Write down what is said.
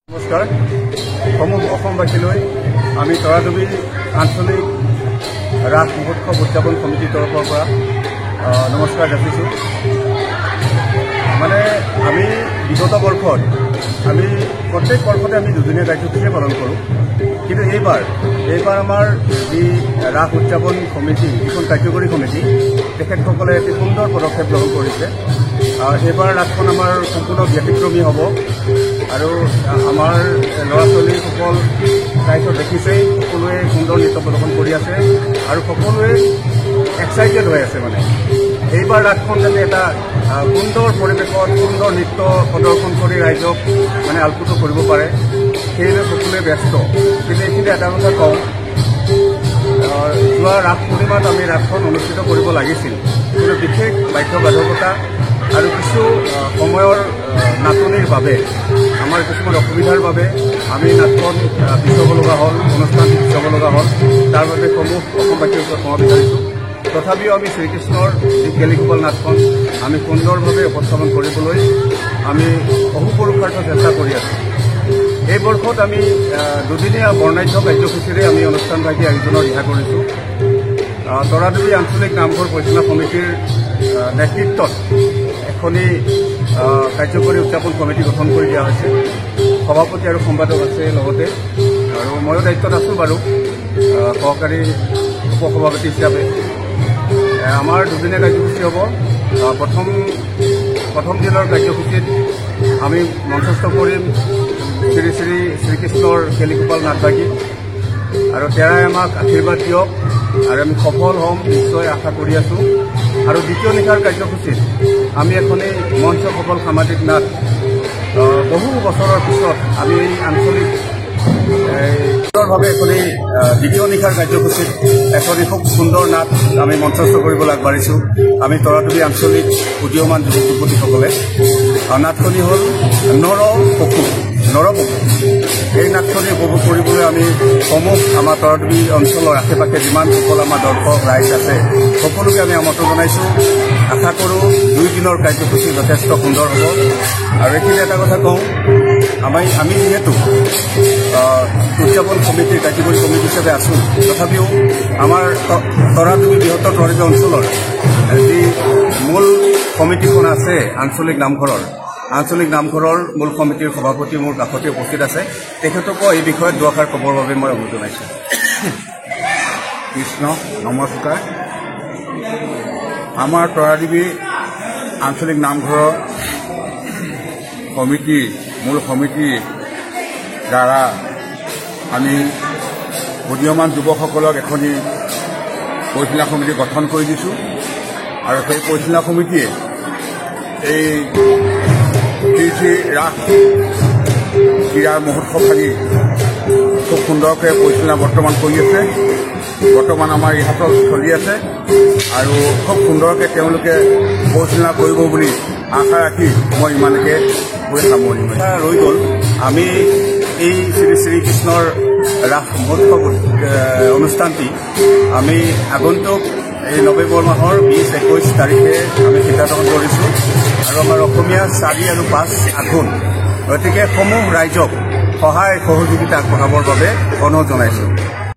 নমস্কাৰ সমূহ অসমবাসীলৈ আমি তৰাডুবি আঞ্চলিক ৰাস মহোৎসৱ উদযাপন সমিতিৰ তৰফৰ পৰা নমস্কাৰ যাচিছোঁ। মানে আমি বিগত বৰ্ষত আমি প্ৰত্যেক বৰ্ষতে আমি দুদিনীয়া কাৰ্যসূচীয়ে পালন কৰোঁ, কিন্তু এইবাৰ আমাৰ যি ৰাস উদযাপন সমিতি, যিখন কাৰ্যকৰী সমিতি, তেখেতসকলে এটি সুন্দৰ পদক্ষেপ গ্ৰহণ কৰিছে। এইবাৰ ৰাসখন আমাৰ সম্পূৰ্ণ ব্যতিক্ৰমী হ'ব আৰু আমাৰ ল'ৰা ছোৱালীসকল ৰাইজক দেখিছেই, সকলোৱে সুন্দৰ নৃত্য প্ৰদৰ্শন কৰি আছে আৰু সকলোৱে এক্সাইটেড হৈ আছে। মানে এইবাৰ ৰাসখন যাতে এটা সুন্দৰ পৰিৱেশত সুন্দৰ নৃত্য প্ৰদৰ্শন কৰি ৰাইজক মানে আলোকিত কৰিব পাৰে, সেয়েহে সকলোৱে ব্যস্ত। কিন্তু এইখিনি এটা কথা কওঁ, যোৱা ৰাস পূৰ্ণিমাত আমি ৰাসখন অনুষ্ঠিত কৰিব লাগিছিল, কিন্তু বিশেষ বাধ্যবাধকতা আৰু কিছু সময়ৰ নাটনিৰ বাবে, আমাৰ কিছুমান অসুবিধাৰ বাবে আমি নাটখন পিছাব লগা হ'ল, অনুষ্ঠান পিছাব লগা হ'ল। তাৰ বাবে সমূহ অসমবাসীৰ ওচৰত ক্ষমা বিচাৰিছোঁ। তথাপিও আমি শ্ৰীকৃষ্ণৰ যি কেলিগোপাল নাটখন আমি সুন্দৰভাৱে উপস্থাপন কৰিবলৈ আমি অহোপুৰুষাৰ্থ চেষ্টা কৰি আছোঁ। এই বৰ্ষত আমি দুদিনীয়া বৰ্ণাঢ্য কাৰ্যসূচীৰে আমি অনুষ্ঠানভাগী আয়োজনৰ দিহা কৰিছোঁ। তৰাডুবি আঞ্চলিক নামঘৰ পৰিচালনা সমিতিৰ নেতৃত্বত এখনি কাৰ্যকৰী উদযাপন কমিটি গঠন কৰি দিয়া হৈছে। সভাপতি আৰু সম্পাদক আছে লগতে, আৰু ময়ো দায়িত্বত আছোঁ বাৰু সহকাৰী উপসভাপতি হিচাপে। আমাৰ দুদিনীয়া কাৰ্যসূচী হ'ব। প্ৰথম দিনৰ কাৰ্যসূচীত আমি মঞ্চস্থ কৰিম শ্ৰীকৃষ্ণৰ কেলিগোপাল নাটভাগী, আৰু তেৰাই আমাক আশীৰ্বাদ দিয়ক আৰু আমি সফল হ'ম নিশ্চয় আশা কৰি আছোঁ। আৰু দ্বিতীয় নিশাৰ কাৰ্যসূচীত আমি এখনি মঞ্চ সফল সামাজিক নাট, বহু বছৰৰ পিছত আমি এই আঞ্চলিক সুন্দৰভাৱে এখনি দ্বিতীয় নিশাৰ কাৰ্যসূচীত এখনি খুব সুন্দৰ নাট আমি মঞ্চস্থ কৰিবলৈ আগবাঢ়িছোঁ। আমি তৰাডুবি আঞ্চলিক উদীয়মান যুৱক যুৱতীসকলে নাটখনি হ'ল নৰপশু। এই নাটখনি উপভোগ কৰিবলৈ আমি সমূহ আমাৰ তৰাডুবি অঞ্চলৰ আশে পাশে যিমানসকল আমাৰ দৰ্শক ৰাইজ আছে সকলোকে আমি আমন্ত্ৰণ জনাইছোঁ। আশা কৰোঁ 2 দিনৰ কাৰ্যসূচী যথেষ্ট সুন্দৰ হ'ব। আৰু এইখিনি এটা কথা কওঁ, আমি যিহেতু উদযাপন সমিতিৰ কাৰ্যকৰী কমিটি হিচাপে আছোঁ, তথাপিও আমাৰ তৰাডুবি বৃহত্তৰ তৰাডুবি অঞ্চলৰ যি মূল কমিটিখন আছে আঞ্চলিক নামঘৰৰ মূল সমিতিৰ সভাপতি মোৰ কাষতে উপস্থিত আছে। তেখেতকো এই বিষয়ত দুআষাৰ ক'বৰ বাবে মই অনুৰোধ জনাইছোঁ। কৃষ্ণ নমস্কাৰ। আমাৰ তৰাডুবি আঞ্চলিক নামঘৰৰ মূল সমিতিৰ দ্বাৰা আমি উদীয়মান যুৱকসকলক এখনি পৰিচালনা সমিতি গঠন কৰি দিছোঁ, আৰু সেই পৰিচালনা সমিতিয়ে এই শ্ৰী ৰাস ক্ৰীড়াৰ মহোৎসৱভাগী খুব সুন্দৰকৈ পৰিচালনা বৰ্তমান কৰি আছে। বৰ্তমান আমাৰ ৰিহাৰ্চল চলি আছে আৰু খুব সুন্দৰকৈ তেওঁলোকে পৰিচালনা কৰিব বুলি আশা ৰাখি মই ইমানকে কৈ সামৰণি ৰৈ গ'ল। আমি এই শ্ৰীকৃষ্ণৰ ৰাস মহোৎসৱ অনুষ্ঠানটি আমি আগন্তুক এই নৱেম্বৰ মাহৰ 20-21 তাৰিখে আমি সিদ্ধান্ত কৰিছোঁ, আৰু আমাৰ অসমীয়া 4 আৰু 5 আঘোণ। গতিকে সমূহ ৰাইজক সহায় সহযোগিতা আগবঢ়াবৰ বাবে অনুৰোধ জনাইছোঁ।